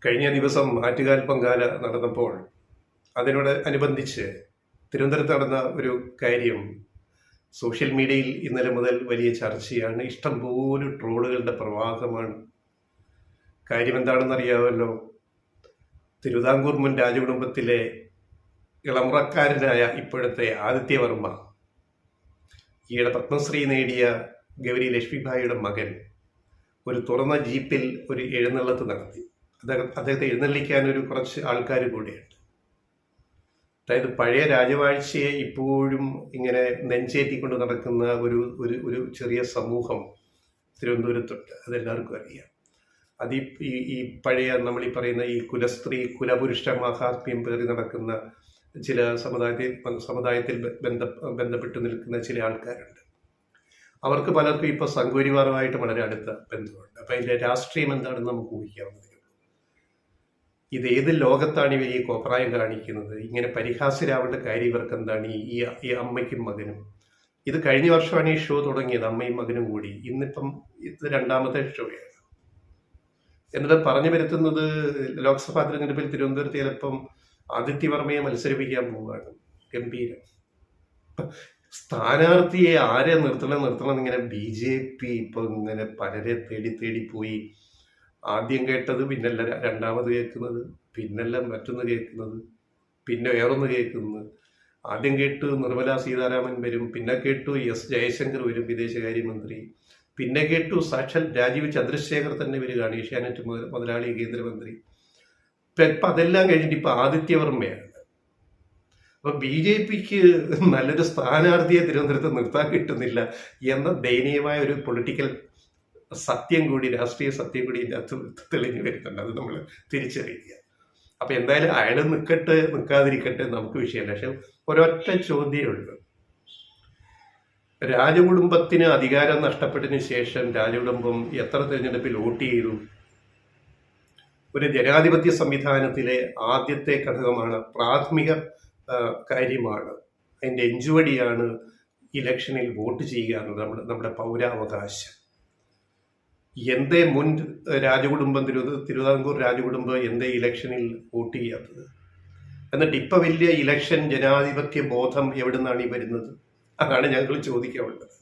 കഴിഞ്ഞ ദിവസം ആറ്റുകാൽ പൊങ്കാല നടന്നപ്പോൾ അതിനോട് അനുബന്ധിച്ച് തിരുവനന്തപുരത്ത് നടന്ന ഒരു കാര്യം സോഷ്യൽ മീഡിയയിൽ ഇന്നലെ മുതൽ വലിയ ചർച്ചയാണ്. ഇഷ്ടംപോലെ ട്രോളുകളുടെ പ്രവാഹമാണ്. കാര്യം എന്താണെന്നറിയാമല്ലോ. തിരുവിതാംകൂർ മുൻ രാജകുടുംബത്തിലെ ഇളമുറക്കാരനായ ഇപ്പോഴത്തെ ആദിത്യവർമ്മ, ഈയിടെ പത്മശ്രീ നേടിയ ഗൗരി ലക്ഷ്മിഭായിയുടെ മകൻ ഒരു തുറന്ന ജീപ്പിൽ ഒരു എഴുന്നള്ളത്ത് നടത്തി. അദ്ദേഹത്തെ എഴുന്നള്ളിക്കാൻ കുറച്ച് ആൾക്കാർ കൂടിയുണ്ട്. അതായത് പഴയ രാജവാഴ്ചയെ ഇപ്പോഴും ഇങ്ങനെ നെഞ്ചേറ്റിക്കൊണ്ട് നടക്കുന്ന ഒരു ചെറിയ സമൂഹം തിരുവനന്തപുരത്തുണ്ട്. അതെല്ലാവർക്കും അറിയാം. അത് ഈ പഴയ നമ്മളീ പറയുന്ന ഈ കുലസ്ത്രീ കുലപുരുഷ മഹാത്മ്യം പേറി നടക്കുന്ന ചില സമുദായത്തിൽ ബന്ധപ്പെട്ട് നിൽക്കുന്ന ചില ആൾക്കാരുണ്ട്. അവർക്ക് പലർക്കും ഇപ്പോൾ സംഘപരിവാറുമായിട്ട് വളരെ അടുത്ത ബന്ധമുണ്ട്. അപ്പം അതിൻ്റെ രാഷ്ട്രീയം എന്താണെന്ന് നമുക്ക് ഊഹിക്കാവുന്നതേ ഉള്ളൂ. ഇത് ഏത് ലോകത്താണ് ഇവർ ഈ കോപ്രായം കാണിക്കുന്നത്? ഇങ്ങനെ പരിഹാസ്യരാവേണ്ട കാര്യം ഇവർക്ക് എന്താണ്? ഈ അമ്മയ്ക്കും മകനും. ഇത് കഴിഞ്ഞ വർഷമാണ് ഈ ഷോ തുടങ്ങിയത്, അമ്മയും മകനും കൂടി. ഇന്നിപ്പം ഇത് രണ്ടാമത്തെ ഷോയാണ്. എന്നിട്ട് പറഞ്ഞു വരുത്തുന്നത് ലോക്സഭാ തിരഞ്ഞെടുപ്പിൽ തിരുവനന്തപുരത്ത് ചിലപ്പം ആദിത്യവർമ്മയെ മത്സരിപ്പിക്കാൻ പോവുകയാണ്. ഗംഭീരം. സ്ഥാനാർത്ഥിയെ ആരെ നിർത്തണം എന്നിങ്ങനെ BJP ഇപ്പം ഇങ്ങനെ പലരെ തേടി പോയി. ആദ്യം കേട്ടത്, പിന്നല്ല രണ്ടാമത് കേൾക്കുന്നത്, പിന്നല്ല മറ്റൊന്ന് കേൾക്കുന്നത്, പിന്നെ വേറൊന്ന് കേൾക്കുന്നത്. ആദ്യം കേട്ടു നിർമ്മല സീതാരാമൻ വരും, പിന്നെ കേട്ടു S ജയശങ്കർ വരും, വിദേശകാര്യമന്ത്രി, പിന്നെ കേട്ടു സാക്ഷാൽ രാജീവ് ചന്ദ്രശേഖർ തന്നെ വരികയാണ്, ഏഷ്യാനെറ്റ് മുതലാളി കേന്ദ്രമന്ത്രി. ഇപ്പം അതെല്ലാം കഴിഞ്ഞിട്ട് ഇപ്പം ആദിത്യവർമ്മയാണ്. അപ്പൊ BJPക്ക് നല്ലൊരു സ്ഥാനാർത്ഥിയെ തിരുവനന്തപുരത്ത് നിർത്താൻ കിട്ടുന്നില്ല എന്ന ദയനീയമായ ഒരു പൊളിറ്റിക്കൽ സത്യം കൂടി, രാഷ്ട്രീയ സത്യം കൂടി ഇതിൻ്റെ അകത്ത് തെളിഞ്ഞു വരുന്നുണ്ട്. അത് നമ്മൾ തിരിച്ചറിയുക. അപ്പൊ എന്തായാലും അയാൾ നിൽക്കാതിരിക്കട്ടെ, നമുക്ക് വിഷയമല്ല. പക്ഷെ ഒരൊറ്റ ചോദ്യമുള്ളൂ. രാജകുടുംബത്തിന് അധികാരം നഷ്ടപ്പെട്ടതിന് ശേഷം രാജകുടുംബം എത്ര തെരഞ്ഞെടുപ്പിൽ വോട്ട് ചെയ്തു? ഒരു ജനാധിപത്യ സംവിധാനത്തിലെ ആദ്യത്തെ ഘടകമാണ്, പ്രാഥമിക കാര്യമാണ്, അതിൻ്റെ എഞ്ചുവടിയാണ് ഇലക്ഷനിൽ വോട്ട് ചെയ്യുക എന്നത് നമ്മുടെ പൗരാവകാശം. എന്തേ മുൻ രാജകുടുംബം തിരുവിതാംകൂർ രാജകുടുംബം എന്തേ ഇലക്ഷനിൽ വോട്ട് ചെയ്യാത്തത്? എന്നിട്ട് ഇപ്പം വലിയ ഇലക്ഷൻ ജനാധിപത്യ ബോധം എവിടെ നിന്നാണ് ഈ വരുന്നത്? അതാണ് ഞങ്ങൾ ചോദിക്കാറുള്ളത്.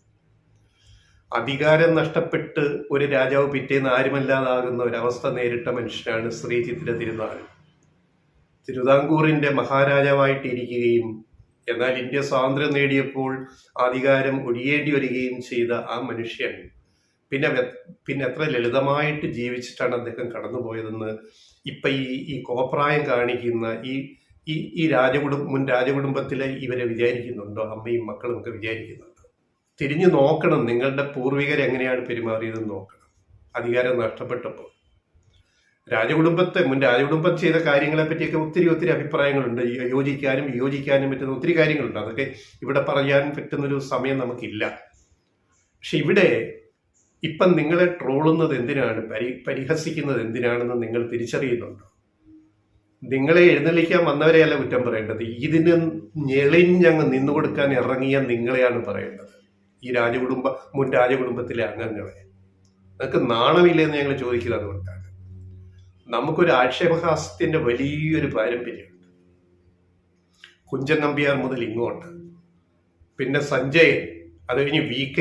അധികാരം നഷ്ടപ്പെട്ട് ഒരു രാജാവ് പിറ്റേന്ന് ആരുമല്ലാതാകുന്ന ഒരവസ്ഥ നേരിട്ട മനുഷ്യനാണ് ശ്രീ ചിത്തിര തിരുനാൾ. തിരുവിതാംകൂറിൻ്റെ മഹാരാജാവായിട്ടിരിക്കുകയും എന്നാൽ ഇന്ത്യ സ്വാതന്ത്ര്യം നേടിയപ്പോൾ അധികാരം ഒഴിയേണ്ടി വരികയും ചെയ്ത ആ മനുഷ്യൻ പിന്നെ എത്ര ലളിതമായിട്ട് ജീവിച്ചിട്ടാണ് അദ്ദേഹം കടന്നുപോയതെന്ന് ഇപ്പം ഈ കോപ്രായം കാണിക്കുന്ന ഈ മുൻ രാജകുടുംബത്തിലെ ഇവരെ വിചാരിക്കുന്നുണ്ടോ? അമ്മയും മക്കളും ഒക്കെ വിചാരിക്കുന്നുണ്ടോ? തിരിഞ്ഞു നോക്കണം. നിങ്ങളുടെ പൂർവികരെങ്ങനെയാണ് പെരുമാറിയതെന്ന് നോക്കണം. അധികാരം നഷ്ടപ്പെട്ടപ്പോൾ മുൻ രാജകുടുംബം ചെയ്ത കാര്യങ്ങളെ പറ്റിയൊക്കെ ഒത്തിരി അഭിപ്രായങ്ങളുണ്ട്. യോജിക്കാനും വിയോജിക്കാനും പറ്റുന്ന ഒത്തിരി കാര്യങ്ങളുണ്ട്. അതൊക്കെ ഇവിടെ പറയാൻ പറ്റുന്നൊരു സമയം നമുക്കില്ല. പക്ഷെ ഇവിടെ ഇപ്പം നിങ്ങളെ ട്രോളുന്നത് എന്തിനാണ്, പരിഹസിക്കുന്നത് എന്തിനാണെന്ന് നിങ്ങൾ തിരിച്ചറിയുന്നുണ്ടോ? നിങ്ങളെ എഴുന്നള്ളിക്കാൻ വന്നവരെയല്ല കുറ്റം പറയേണ്ടത്. ഇതിന് ഞെളിഞ്ഞങ്ങ് നിന്നുകൊടുക്കാൻ ഇറങ്ങിയ നിങ്ങളെയാണ് പറയേണ്ടത്. ഈ മുൻ രാജകുടുംബത്തിലെ അംഗങ്ങളെ. നിങ്ങൾക്ക് നാണമില്ലെന്ന് ഞങ്ങൾ ചോദിക്കുന്നത് അതുകൊണ്ടാണ്. നമുക്കൊരു ആക്ഷേപഹാസ്യത്തിന്റെ വലിയൊരു പാരമ്പര്യമുണ്ട്. കുഞ്ചൻ നമ്പ്യാർ മുതൽ ഇങ്ങോട്ട്, പിന്നെ സഞ്ജയൻ, അത് കഴിഞ്ഞ് VK,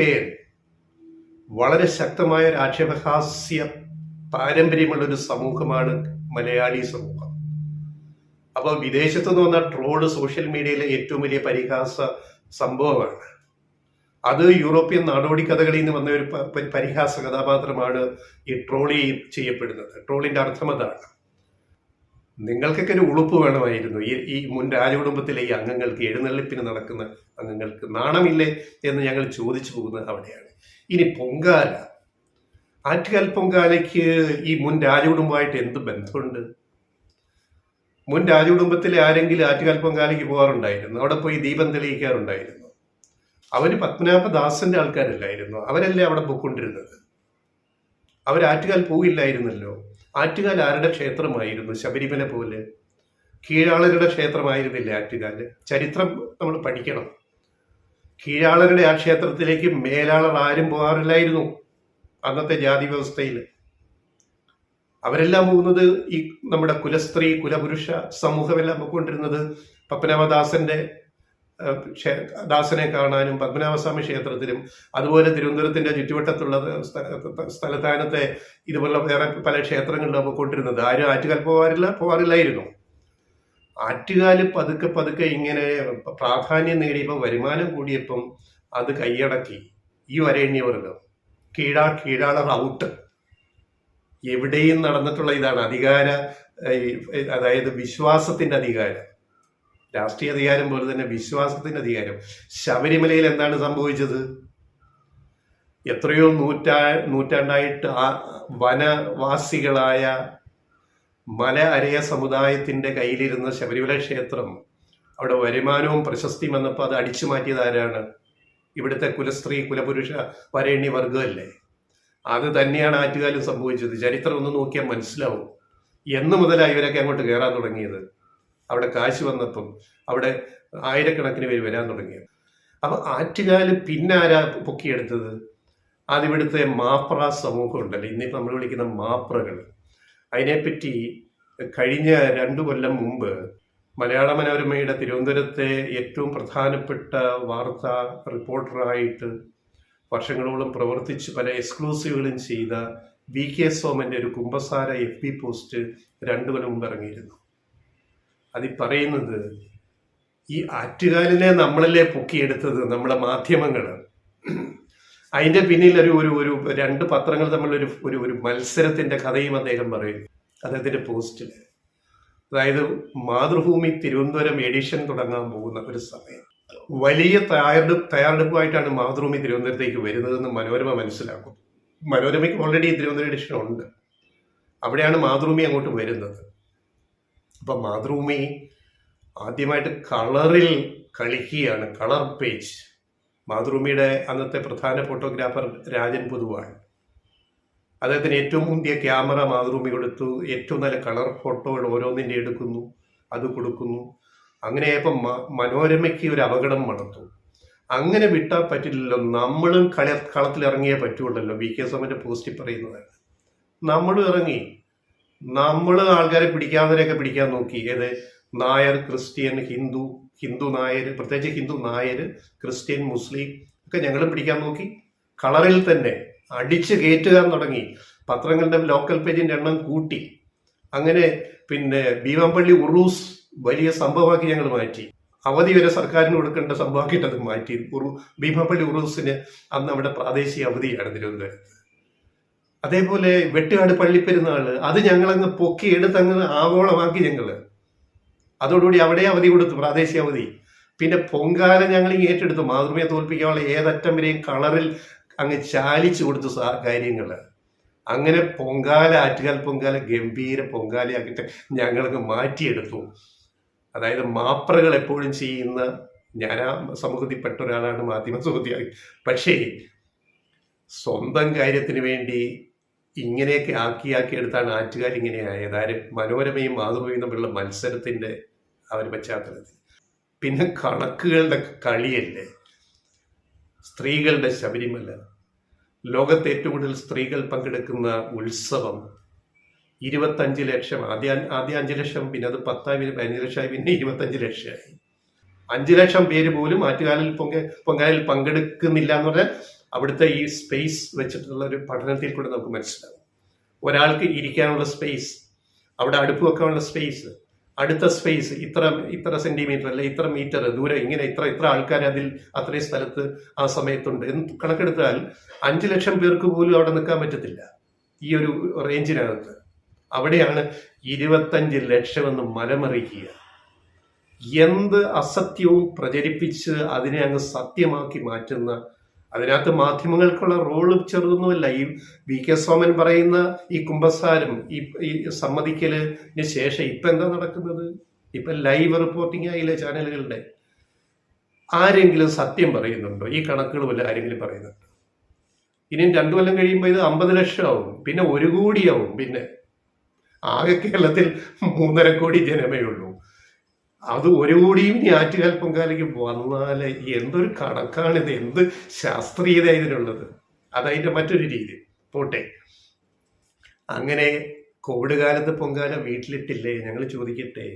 വളരെ ശക്തമായ ഒരു ആക്ഷേപഹാസ്യ പാരമ്പര്യമുള്ളൊരു സമൂഹമാണ് മലയാളി സമൂഹം. അപ്പോൾ വിദേശത്തു നിന്ന് വന്ന ട്രോള് സോഷ്യൽ മീഡിയയിലെ ഏറ്റവും വലിയ പരിഹാസ സംഭവമാണ്. അത് യൂറോപ്യൻ നാടോടി കഥകളിൽ നിന്ന് വന്ന ഒരു പരിഹാസ കഥാപാത്രമാണ് ഈ ട്രോളി ചെയ്യപ്പെടുന്നത്. ട്രോളിന്റെ അർത്ഥം അതാണ്. നിങ്ങൾക്കൊക്കെ ഒരു ഉളുപ്പ് വേണമായിരുന്നു. ഈ മുൻ രാജകുടുംബത്തിലെ ഈ അംഗങ്ങൾക്ക്, എഴുന്നള്ളിപ്പിന് നടക്കുന്ന അംഗങ്ങൾക്ക് നാണമില്ലേ എന്ന് ഞങ്ങൾ ചോദിച്ചു പോകുന്നത് അവിടെയാണ്. ഇനി പൊങ്കാല, ആറ്റുകാൽ പൊങ്കാലയ്ക്ക് ഈ മുൻ രാജകുടുംബമായിട്ട് എന്ത് ബന്ധമുണ്ട്? മുൻ രാജകുടുംബത്തിലെ ആരെങ്കിലും ആറ്റുകാൽ പൊങ്കാലയ്ക്ക് പോകാറുണ്ടായിരുന്നു? അവിടെ പോയി ദീപം തെളിയിക്കാറുണ്ടായിരുന്നു? അവര് പത്മനാഭദാസന്റെ ആൾക്കാരല്ലായിരുന്നു? അവരല്ലേ അവിടെ പോയിക്കൊണ്ടിരുന്നത്? ആറ്റുകാൽ പോവില്ലായിരുന്നല്ലോ. ആറ്റുകാൽ ആരുടെ ക്ഷേത്രമായിരുന്നു? ശബരിമല പോലെ കീഴാളരുടെ ക്ഷേത്രമായിരുന്നില്ല ആറ്റുകാല്? ചരിത്രം നമ്മൾ പഠിക്കണം. കീഴാളരുടെ ആ ക്ഷേത്രത്തിലേക്ക് മേലാളർ ആരും പോകാറില്ലായിരുന്നു അന്നത്തെ ജാതി വ്യവസ്ഥയിൽ. അവരെല്ലാം പോകുന്നത് ഈ നമ്മുടെ കുലസ്ത്രീ കുലപുരുഷ സമൂഹമെല്ലാം പോയിക്കൊണ്ടിരുന്നത് പത്മനാഭദാസന്റെ ദാസനെ കാണാനും പത്മനാഭസ്വാമി ക്ഷേത്രത്തിലും അതുപോലെ തിരുവനന്തപുരത്തിന്റെ ചുറ്റുവട്ടത്തുള്ള സ്ഥലത്താനത്തെ ഇതുപോലുള്ള വേറെ പല ക്ഷേത്രങ്ങളിലും പോയിക്കൊണ്ടിരുന്നത്. ആരും ആറ്റുകാൽ പോവാറില്ലായിരുന്നു. ആറ്റുകാല് പതുക്കെ പതുക്കെ ഇങ്ങനെ പ്രാധാന്യം നേടിയപ്പോൾ വരുമാനം കൂടിയപ്പം അത് കൈയടക്കി ഈ വരേണ്യവർഗം കീഴാള റൗട്ട് എവിടെയും നടന്നിട്ടുള്ള ഇതാണ് അധികാര, അതായത് വിശ്വാസത്തിന്റെ അധികാരം, രാഷ്ട്രീയ അധികാരം പോലെ തന്നെ വിശ്വാസത്തിന്റെ അധികാരം. ശബരിമലയിൽ എന്താണ് സംഭവിച്ചത്? എത്രയോ നൂറ്റാണ്ടായിട്ട് വനവാസികളായ മല അരയ സമുദായത്തിന്റെ കയ്യിലിരുന്ന ശബരിമല ക്ഷേത്രം അവിടെ വരുമാനവും പ്രശസ്തിയും വന്നപ്പോൾ അത് അടിച്ചു മാറ്റിയത് ആരാണ്? ഇവിടുത്തെ കുലസ്ത്രീ കുലപുരുഷ വരേണ്യ വർഗമല്ലേ. അത് തന്നെയാണ് ആറ്റുകാലും സംഭവിച്ചത്. ചരിത്രം ഒന്ന് നോക്കിയാൽ മനസ്സിലാവും. എന്ന് മുതലാണ് ഇവരൊക്കെ അങ്ങോട്ട് കയറാൻ തുടങ്ങിയത്? അവിടെ കാശ് വന്നപ്പം അവിടെ ആയിരക്കണക്കിന് പേര് വരാൻ തുടങ്ങിയത്. അപ്പൊ ആറ്റുകാല് പിന്നെ ആരാ പൊക്കിയെടുത്തത്? അതിവിടുത്തെ മാപ്ര സമൂഹം ഉണ്ടല്ലോ, ഇന്നിപ്പോൾ നമ്മൾ വിളിക്കുന്ന മാപ്രകൾ. അതിനെപ്പറ്റി കഴിഞ്ഞ 2 കൊല്ലം മുമ്പ് മലയാള മനോരമയുടെ തിരുവനന്തപുരത്തെ ഏറ്റവും പ്രധാനപ്പെട്ട വാർത്താ റിപ്പോർട്ടറായിട്ട് വർഷങ്ങളോളം പ്രവർത്തിച്ച് പല എക്സ്ക്ലൂസീവുകളും ചെയ്ത VK സോമന്റെ ഒരു കുമ്പസാര FB പോസ്റ്റ് 2 കൊല്ലം മുമ്പ് ഇറങ്ങിയിരുന്നു. അതിൽ പറയുന്നത് ഈ ആറ്റുകാലിനെ നമ്മളല്ലേ പൊക്കിയെടുത്തത്, നമ്മളെ മാധ്യമങ്ങൾ. അതിന്റെ പിന്നിൽ ഒരു 2 പത്രങ്ങൾ തമ്മിലൊരു ഒരു മത്സരത്തിന്റെ കഥയും അദ്ദേഹം പറയുന്നു അദ്ദേഹത്തിന്റെ പോസ്റ്റിൽ. അതായത് മാതൃഭൂമി തിരുവനന്തപുരം എഡിഷൻ തുടങ്ങാൻ പോകുന്ന ഒരു സമയം, വലിയ തയ്യാറെടുപ്പുമായിട്ടാണ് മാതൃഭൂമി തിരുവനന്തപുരത്തേക്ക് വരുന്നതെന്ന് മനോരമ മനസ്സിലാക്കും. മനോരമയ്ക്ക് ഓൾറെഡി തിരുവനന്തപുരം എഡിഷൻ ഉണ്ട്. അവിടെയാണ് മാതൃഭൂമി അങ്ങോട്ട് വരുന്നത്. അപ്പൊ മാതൃഭൂമി ആദ്യമായിട്ട് കളറിൽ കളിക്കുകയാണ്, കളർ പേജ്. മാതൃഭൂമിയുടെ അന്നത്തെ പ്രധാന ഫോട്ടോഗ്രാഫർ രാജൻ പൊതുവാൾ, അദ്ദേഹത്തിന് ഏറ്റവും മുന്തിയ ക്യാമറ മാതൃഭൂമി കൊടുത്തു. ഏറ്റവും നല്ല കളർ ഫോട്ടോകൾ ഓരോന്നിൻ്റെ എടുക്കുന്നു, അത് കൊടുക്കുന്നു. അങ്ങനെയായപ്പോൾ മനോരമയ്ക്ക് ഒരു അപകടം വളർത്തു. അങ്ങനെ വിട്ടാൽ പറ്റില്ലല്ലോ, നമ്മളും കളത്തിലിറങ്ങിയേ പറ്റുള്ളല്ലോ. VK സോമന്റെ പോസ്റ്റിൽ പറയുന്നതാണ്. നമ്മളും ഇറങ്ങി, നമ്മൾ ആൾക്കാരെ പിടിക്കാവുന്നവരെയൊക്കെ പിടിക്കാൻ നോക്കി. ഏത് നായർ, ക്രിസ്ത്യൻ, ഹിന്ദു നായർ, പ്രത്യേകിച്ച് ഹിന്ദു നായർ, ക്രിസ്ത്യൻ, മുസ്ലിം ഒക്കെ ഞങ്ങളും പിടിക്കാൻ നോക്കി. കളറിൽ തന്നെ അടിച്ച് കയറ്റുകാൻ തുടങ്ങി. പത്രങ്ങളുടെ ലോക്കൽ പേജിന്റെ എണ്ണം കൂട്ടി. അങ്ങനെ പിന്നെ ഭീമമ്പള്ളി ഉറൂസ് വലിയ സംഭവമാക്കി ഞങ്ങൾ മാറ്റി. അവധി വരെ സർക്കാരിന് കൊടുക്കേണ്ട സംഭവമാക്കിയിട്ട് അത് മാറ്റി. ഭീമപ്പള്ളി ഉറൂസിന് അന്ന് അവിടെ പ്രാദേശിക അവധിയാണ് തിരുവനന്തപുരത്ത്. അതേപോലെ വെട്ടുകാട് പള്ളിപ്പെരുന്നാള് അത് ഞങ്ങളങ്ങ് പൊക്കിയെടുത്ത് അങ്ങ് ആഗോളമാക്കി ഞങ്ങള്. അതോടുകൂടി അവിടെ അവധി കൊടുത്തു, പ്രാദേശിക അവധി. പിന്നെ പൊങ്കാല ഞങ്ങൾ ഏറ്റെടുത്തു. മാതൃഭൂമിയെ തോൽപ്പിക്കാനുള്ള ഏതറ്റം വരെയും കളറിൽ അങ്ങ് ചാലിച്ചു കൊടുത്തു കാര്യങ്ങള്. അങ്ങനെ പൊങ്കാല, ആറ്റുകാൽ പൊങ്കാല ഗംഭീര പൊങ്കാലയാക്കിയിട്ട് ഞങ്ങൾക്ക് മാറ്റിയെടുത്തു. അതായത് മാപ്രകൾ എപ്പോഴും ചെയ്യുന്ന, ഞാൻ ആ സമൂഹത്തിൽപ്പെട്ട ഒരാളാണ്, മാധ്യമ സമൂഹത്തിൽ. പക്ഷേ സ്വന്തം കാര്യത്തിന് വേണ്ടി ഇങ്ങനെയൊക്കെ ആക്കിയെടുത്താണ് ആറ്റുകാൽ ഇങ്ങനെയായത്. ആരും മനോരമയും മാതൃഭൂമിയും തമ്മിലുള്ള മത്സരത്തിന്റെ ആ ഒരു പശ്ചാത്തലത്തിൽ. പിന്നെ കണക്കുകളുടെ കളിയല്ലേ. സ്ത്രീകളുടെ ശബരിമല, ലോകത്തെ ഏറ്റവും കൂടുതൽ സ്ത്രീകൾ പങ്കെടുക്കുന്ന ഉത്സവം, 25 ലക്ഷം. ആദ്യം 5 ലക്ഷം, പിന്നെ അത് 10, 15 ലക്ഷമായി, പിന്നെ 25 ലക്ഷമായി. 5 ലക്ഷം പേര് പോലും ആറ്റുകാലിൽ പൊങ്കാലിൽ പങ്കെടുക്കുന്നില്ല എന്ന് പറഞ്ഞാൽ അവിടുത്തെ ഈ സ്പേസ് വെച്ചിട്ടുള്ള ഒരു പഠനത്തിൽ കൂടെ നമുക്ക് മനസ്സിലാവും. ഒരാൾക്ക് ഇരിക്കാനുള്ള സ്പേസ്, അവിടെ അടുപ്പ് വെക്കാനുള്ള സ്പേസ്, അടുത്ത സ്പേസ് ഇത്ര സെന്റിമീറ്റർ അല്ലെ ഇത്ര മീറ്റർ ദൂരം, ഇങ്ങനെ ഇത്ര ആൾക്കാർ അതിൽ അത്രയും സ്ഥലത്ത് ആ സമയത്തുണ്ട് എന്ന് കണക്കെടുത്താൽ 5 ലക്ഷം പേർക്ക് പോലും അവിടെ നിൽക്കാൻ പറ്റത്തില്ല ഈ ഒരു റേഞ്ചിനകത്ത്. അവിടെയാണ് 25 ലക്ഷം എന്ന് മലമറിക്കുക. എന്ത് അസത്യവും പ്രചരിപ്പിച്ച് അതിനെ അങ്ങ് സത്യമാക്കി മാറ്റുന്ന, അതിനകത്ത് മാധ്യമങ്ങൾക്കുള്ള റോള് ചെറുതൊന്നുമല്ല. ഈ VK സോമൻ പറയുന്ന ഈ കുമ്പസാരം, ഈ സമ്മതിക്കലിന് ശേഷം ഇപ്പൊ എന്താ നടക്കുന്നത്? ഇപ്പൊ ലൈവ് റിപ്പോർട്ടിംഗ് ആയില്ലേ ചാനലുകളുടെ. ആരെങ്കിലും സത്യം പറയുന്നുണ്ടോ? ഈ കണക്കുകൾ വല്ല ആരെങ്കിലും പറയുന്നുണ്ടോ? ഇനിയും 2 കൊല്ലം കഴിയുമ്പോൾ ഇത് 50 ലക്ഷം ആവും, പിന്നെ 1 കോടിയാവും. പിന്നെ ആകെ കേരളത്തിൽ 3.5 കോടി ജനമേ ഉള്ളൂ. അത് 1 കോടിയും ഇനി ആറ്റുകാൽ പൊങ്കാലയ്ക്ക് വന്നാല് എന്തൊരു കണക്കാണിത്, എന്ത് ശാസ്ത്രീയത ഇതിനുള്ളത്. അതതിന്റെ മറ്റൊരു രീതി പോട്ടെ. അങ്ങനെ കോവിഡ് കാലത്ത് പൊങ്കാല വീട്ടിലിട്ടില്ലേ? ഞങ്ങൾ ചോദിക്കട്ടെ,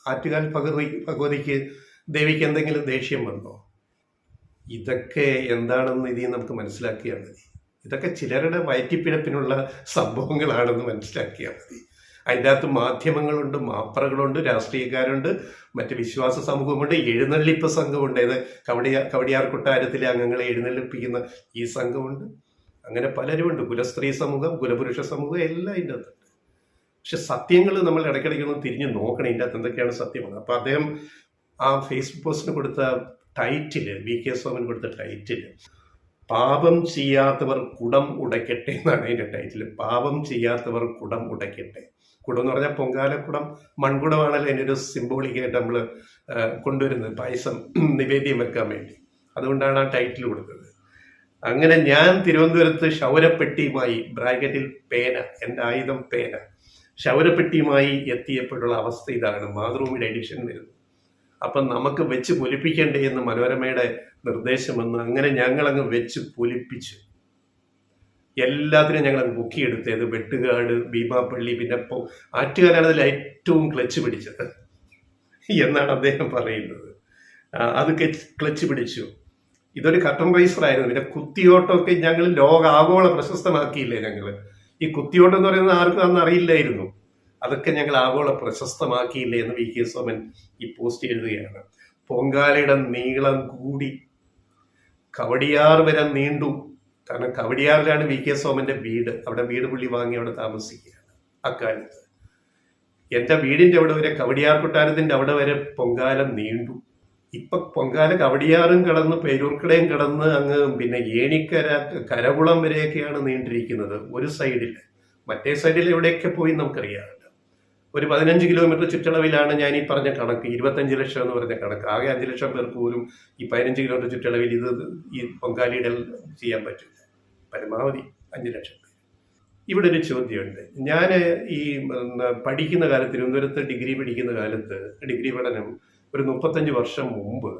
ആറ്റുകാൽ ഭഗവതിക്ക് ദേവിക്ക് എന്തെങ്കിലും ദേഷ്യം വന്നോ? ഇതൊക്കെ എന്താണെന്ന് ഇതിൽ നമുക്ക് മനസ്സിലാക്കിയാൽ മതി. ഇതൊക്കെ ചിലരുടെ വയറ്റിപ്പിഴപ്പിനുള്ള സംഭവങ്ങളാണെന്ന് മനസ്സിലാക്കിയാൽ മതി. അതിൻ്റെ അകത്ത് മാധ്യമങ്ങളുണ്ട്, മാപ്രകളുണ്ട്, രാഷ്ട്രീയക്കാരുണ്ട്, മറ്റ് വിശ്വാസ സമൂഹമുണ്ട്, എഴുന്നള്ളിപ്പ് സംഘമുണ്ട്. ഇത് കവടിയാർ കൊട്ടാരത്തിലെ അംഗങ്ങളെ എഴുന്നള്ളിപ്പിക്കുന്ന ഈ സംഘമുണ്ട്. അങ്ങനെ പലരുമുണ്ട്. കുലസ്ത്രീ സമൂഹം, കുലപുരുഷ സമൂഹം എല്ലാം ഇതിൻ്റെ അകത്തുണ്ട്. പക്ഷെ സത്യങ്ങൾ നമ്മൾ ഇടയ്ക്കിടയ്ക്കൊന്ന് തിരിഞ്ഞ് നോക്കണം, ഇതിൻ്റെ അകത്ത് എന്തൊക്കെയാണ് സത്യമാണ്. അപ്പോൾ അദ്ദേഹം ആ ഫേസ്ബുക്ക് പോസ്റ്റിന് കൊടുത്ത ടൈറ്റില്, VK സോമൻ കൊടുത്ത ടൈറ്റില്, പാപം ചെയ്യാത്തവർ കുടം ഉടയ്ക്കട്ടെ എന്നാണ് അതിൻ്റെ ടൈറ്റില്. പാപം ചെയ്യാത്തവർ കുടം ഉടയ്ക്കട്ടെ. കുടം എന്ന് പറഞ്ഞാൽ പൊങ്കാലക്കുടം മൺകുടമാണല്ലോ അതിൻ്റെ ഒരു സിംബോളിക്കായിട്ട് നമ്മൾ കൊണ്ടുവരുന്നത്, പായസം നിവേദ്യം വെക്കാൻ വേണ്ടി. അതുകൊണ്ടാണ് ആ ടൈറ്റിൽ കൊടുത്തത്. അങ്ങനെ ഞാൻ തിരുവനന്തപുരത്ത് ക്ഷൗരപ്പെട്ടിയുമായി, ബ്രാക്കറ്റിൽ പേന, എൻ്റെ ആയുധം പേന, ക്ഷൗരപ്പെട്ടിയുമായി എത്തിയപ്പോഴുള്ള അവസ്ഥ ഇതാണ്. മാതൃഭൂമിയുടെ എഡിഷൻ വരുന്നു. അപ്പം നമുക്ക് വെച്ച് പൊലിപ്പിക്കണ്ടേ എന്ന് മനോരമയുടെ നിർദ്ദേശം വന്ന് അങ്ങനെ ഞങ്ങളങ്ങ് വെച്ച് പൊലിപ്പിച്ചു. എല്ലാത്തിനും ഞങ്ങൾ ബുക്ക് ചെയ്തെടുത്തത് വെട്ടുകാട്, ഭീമാപ്പള്ളി, പിന്നെ ആറ്റുകാലാണ് അതിൽ ഏറ്റവും ക്ലച്ച് പിടിച്ചത് എന്നാണ് അദ്ദേഹം പറയുന്നത്. അത് ക്ലച്ച് പിടിച്ചു. ഇതൊരു കട്ടൻ റൈസറായിരുന്നു. പിന്നെ കുത്തിയോട്ടമൊക്കെ ഞങ്ങൾ ആഗോള പ്രശസ്തമാക്കിയില്ലേ ഞങ്ങൾ. ഈ കുത്തിയോട്ടം എന്ന് പറയുന്നത് ആർക്കും അന്ന് അറിയില്ലായിരുന്നു. അതൊക്കെ ഞങ്ങൾ ആഗോള പ്രശസ്തമാക്കിയില്ലേ എന്ന് VK സോമൻ ഈ പോസ്റ്റ് എഴുതുകയാണ്. പൊങ്കാലയുടെ നീളം കൂടി കവടിയാർ വരെ നീണ്ടു. കാരണം കവടിയാറിലാണ് VK സോമന്റെ വീട്. അവിടെ വീട് പുള്ളി വാങ്ങി അവിടെ താമസിക്കുകയാണ് അക്കാലത്ത്. എൻ്റെ വീടിൻ്റെ അവിടെ വരെ, കവടിയാർ കൊട്ടാരത്തിൻ്റെ അവിടെ വരെ പൊങ്കാല നീണ്ടു. ഇപ്പൊ പൊങ്കാല കവടിയാറും കടന്ന് പേരൂർക്കടയും കടന്ന് അങ്ങ് പിന്നെ ഏണിക്കര, കരകുളം വരെയൊക്കെയാണ് നീണ്ടിരിക്കുന്നത് ഒരു സൈഡിൽ. മറ്റേ സൈഡിൽ എവിടെയൊക്കെ പോയി നമുക്കറിയാമല്ലോ. ഒരു 15 കിലോമീറ്റർ ചുറ്റളവിലാണ് ഞാൻ ഈ പറഞ്ഞ കണക്ക്, 25 ലക്ഷം എന്ന് പറഞ്ഞ കണക്ക്. ആകെ 5 ലക്ഷം പേർക്ക് പോലും ഈ 15 കിലോമീറ്റർ ചുറ്റളവിൽ ഈ പൊങ്കാലയിടൽ ചെയ്യാൻ പറ്റില്ല. പരമാവധി 5 ലക്ഷം പേര്. ഇവിടെ ഒരു ചോദ്യമുണ്ട്. ഞാൻ ഈ പഠിക്കുന്ന കാലത്ത്, തിരുവനന്തപുരത്ത് ഡിഗ്രി പഠിക്കുന്ന കാലത്ത്, ഡിഗ്രി പഠനം ഒരു 35 വർഷം മുമ്പ്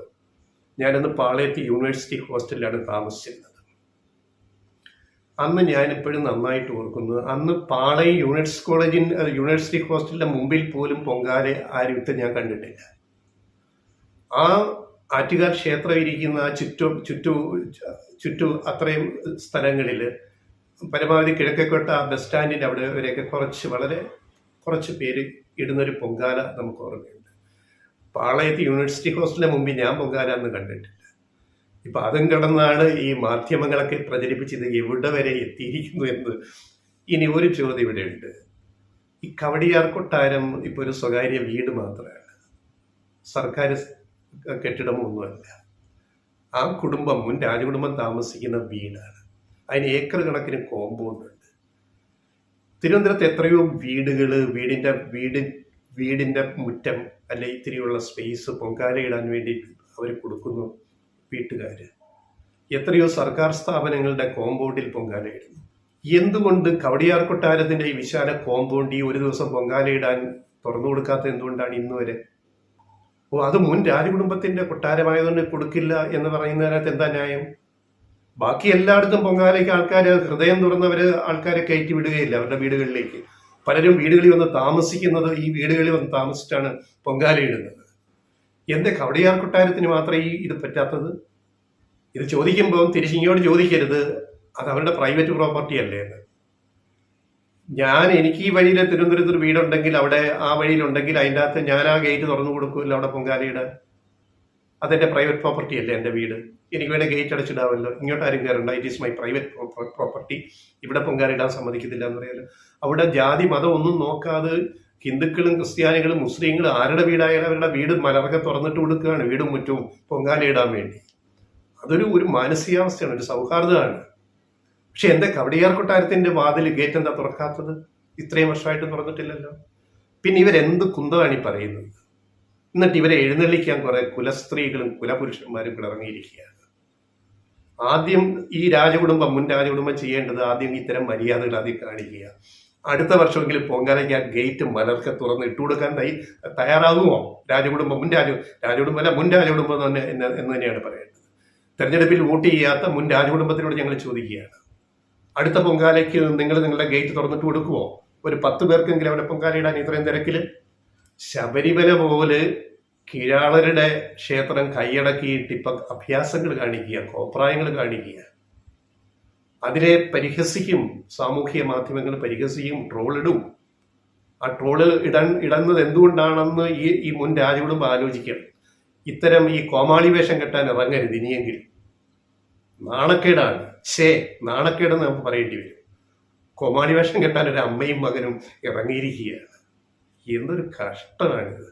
ഞാനന്ന് പാളയത്ത് യൂണിവേഴ്സിറ്റി ഹോസ്റ്റലിലാണ് താമസിച്ചിരുന്നത്. അന്ന് ഞാനിപ്പോഴും നന്നായിട്ട് ഓർക്കുന്നത്, അന്ന് പാളയം യൂണിവേഴ്സിറ്റി ഹോസ്റ്റലിന്റെ മുമ്പിൽ പോലും പൊങ്കാല ആരും ഇട്ട് ഞാൻ കണ്ടിട്ടില്ല. ആ ആറ്റുകാൽ ക്ഷേത്രം ഇരിക്കുന്ന ചുറ്റു അത്രയും സ്ഥലങ്ങളിൽ പരമാവധി കിഴക്കേക്കോട്ട ബസ് സ്റ്റാൻഡിൻ്റെ അവിടെ വരെയൊക്കെ വളരെ കുറച്ച് പേര് ഇടുന്നൊരു പൊങ്കാല നമുക്ക് ഓർമ്മയുണ്ട്. പാളയത്ത് യൂണിവേഴ്സിറ്റി ഹോസ്റ്റലിന് മുമ്പിൽ ഞാൻ പൊങ്കാല അന്ന് കണ്ടിട്ടില്ല. ഇപ്പം അതും കടന്നാണ് ഈ മാധ്യമങ്ങളൊക്കെ പ്രചരിപ്പിച്ചത് എവിടെ വരെ എത്തിയിരിക്കുന്നു എന്ന്. ഇനി ഒരു ചോദ്യം ഇവിടെ ഉണ്ട്. ഈ കവടിയാർ കൊട്ടാരം ഇപ്പോൾ ഒരു സ്വകാര്യ വീട് മാത്രമാണ്, സർക്കാർ കെട്ടിടമൊന്നുമല്ല. ആ കുടുംബം, മുൻ രാജകുടുംബം താമസിക്കുന്ന വീടാണ്. അതിന് ഏക്കർ കണക്കിന് കോമ്പൗണ്ട് ഉണ്ട്. തിരുവനന്തപുരത്ത് എത്രയോ വീടുകൾ, വീടിൻ്റെ മുറ്റം അല്ലെ ഇത്തിരിയുള്ള സ്പേസ് പൊങ്കാലയിടാൻ വേണ്ടി അവർ കൊടുക്കുന്നു വീട്ടുകാർ. എത്രയോ സർക്കാർ സ്ഥാപനങ്ങളുടെ കോമ്പൗണ്ടിൽ പൊങ്കാലയിടുന്നു. എന്തുകൊണ്ട് കവടിയാർ കൊട്ടാരത്തിൻ്റെ ഈ വിശാല കോമ്പൗണ്ട് ഈ ഒരു ദിവസം പൊങ്കാലയിടാൻ തുറന്നു കൊടുക്കാത്ത എന്തുകൊണ്ടാണ് ഇന്ന് വരെ? അത് മുൻ രാജകുടുംബത്തിന്റെ കൊട്ടാരമായതുകൊണ്ട് കൊടുക്കില്ല എന്ന് പറയുന്നതിനകത്ത് എന്താ ന്യായം? ബാക്കി എല്ലായിടത്തും പൊങ്കാലയ്ക്ക് ആൾക്കാർ ഹൃദയം തുറന്നവര് ആൾക്കാരെ കയറ്റി വിടുകയില്ല അവരുടെ വീടുകളിലേക്ക്. പലരും വീടുകളിൽ വന്ന് താമസിക്കുന്നത് ഈ വീടുകളിൽ വന്ന് താമസിച്ചിട്ടാണ് പൊങ്കാലയിടുന്നത്. എന്റെ കവടിയാർ കൊട്ടാരത്തിന് മാത്രമേ ഇത് പറ്റാത്തത്? ഇത് ചോദിക്കുമ്പോൾ തിരിച്ചിങ്ങോട്ട് ചോദിക്കരുത് അത് അവരുടെ പ്രൈവറ്റ് പ്രോപ്പർട്ടി അല്ലേ എന്ന്. എനിക്ക് ഈ വഴിയിൽ തിരുവനന്തപുരത്ത് ഒരു വീടുണ്ടെങ്കിൽ അവിടെ ആ വഴിയിലുണ്ടെങ്കിൽ അതിൻ്റെ അകത്ത് ഞാൻ ആ ഗേറ്റ് തുറന്നു കൊടുക്കുമല്ലോ അവിടെ പൊങ്കാലയിടാൻ. അതെന്റെ പ്രൈവറ്റ് പ്രോപ്പർട്ടി അല്ലേ എൻ്റെ വീട്. എനിക്ക് വേണേൽ ഗേറ്റ് അടച്ചിടാമല്ലോ. ഇങ്ങോട്ട് ആരും കയറണ്ട, it is my private property, ഇവിടെ പൊങ്കാലയിടാൻ സമ്മതിക്കത്തില്ല എന്ന് പറയാമല്ലോ. അവിടെ ജാതി മതം ഒന്നും നോക്കാതെ ഹിന്ദുക്കളും ക്രിസ്ത്യാനികളും മുസ്ലിങ്ങളും ആരുടെ വീടായാലും അവരുടെ വീട് മലർക്കെ തുറന്നിട്ട് കൊടുക്കുകയാണ്, വീടും മുറ്റവും പൊങ്കാലയിടാൻ വേണ്ടി. അതൊരു മാനസികാവസ്ഥയാണ്, ഒരു സൗഹാർദ്ദമാണ്. പക്ഷെ എന്താ കവടിയാർ കൊട്ടാരത്തിന്റെ വാതിൽ ഗേറ്റ് എന്താ തുറക്കാത്തത്? ഇത്രയും വർഷമായിട്ട് തുറന്നിട്ടില്ലല്ലോ. പിന്നെ ഇവരെന്ത് കുന്തമാണ് ഈ പറയുന്നത്? എന്നിട്ട് ഇവരെ എഴുന്നള്ളിക്കാൻ കുറെ കുലസ്ത്രീകളും കുലപുരുഷന്മാരും ഇവിടെ ഇറങ്ങിയിരിക്കുകയാണ്. ആദ്യം ഈ രാജകുടുംബം, മുൻ രാജകുടുംബം ചെയ്യേണ്ടത് ആദ്യം ഇത്തരം മര്യാദകൾ ആദ്യം കാണിക്കുക. അടുത്ത വർഷമെങ്കിലും പൊങ്കാലയ്ക്ക് ആ ഗേറ്റ് മലർക്കെ തുറന്ന് ഇട്ടുകൊടുക്കാൻ തയ്യാറാകുമോ രാജകുടുംബം? മുൻ രാജകുടുംബം തന്നെ എന്ന് തന്നെയാണ് പറയേണ്ടത്. തെരഞ്ഞെടുപ്പിൽ വോട്ട് ചെയ്യാത്ത മുൻ രാജകുടുംബത്തിനോട് ഞങ്ങൾ ചോദിക്കുകയാണ്, അടുത്ത പൊങ്കാലയ്ക്ക് നിങ്ങൾ നിങ്ങളുടെ ഗേറ്റ് തുറന്നിട്ട് കൊടുക്കുമോ? ഒരു 10 പേർക്കെങ്കിലും അവിടെ പൊങ്കാലയിടാൻ ഇത്രയും തിരക്കില്? ശബരിമല പോലെ കീഴാളരുടെ ക്ഷേത്രം കൈയടക്കിയിട്ട് ഇപ്പൊ അഭ്യാസങ്ങൾ കാണിക്കുക, കോപ്രായങ്ങൾ കാണിക്കുക, അതിനെ പരിഹസിക്കും. സാമൂഹ്യ മാധ്യമങ്ങൾ പരിഹസിക്കും, ട്രോളിടും. ആ ട്രോള് ഇടുന്നത് എന്തുകൊണ്ടാണെന്ന് ഈ മുൻ രാജകുടുംബം ആലോചിക്കണം. ഇത്തരം ഈ കോമാളി വേഷം കെട്ടാൻ ഇറങ്ങരുത് ഇനിയെങ്കിലും. നാണക്കേടാണ്. നാണക്കേടെന്ന് നമുക്ക് പറയേണ്ടി വരും. കോമാളി വേഷം കെട്ടാൻ ഒരു അമ്മയും മകനും ഇറങ്ങിയിരിക്കുകയാണ്. എന്തൊരു കഷ്ടമാണിത്.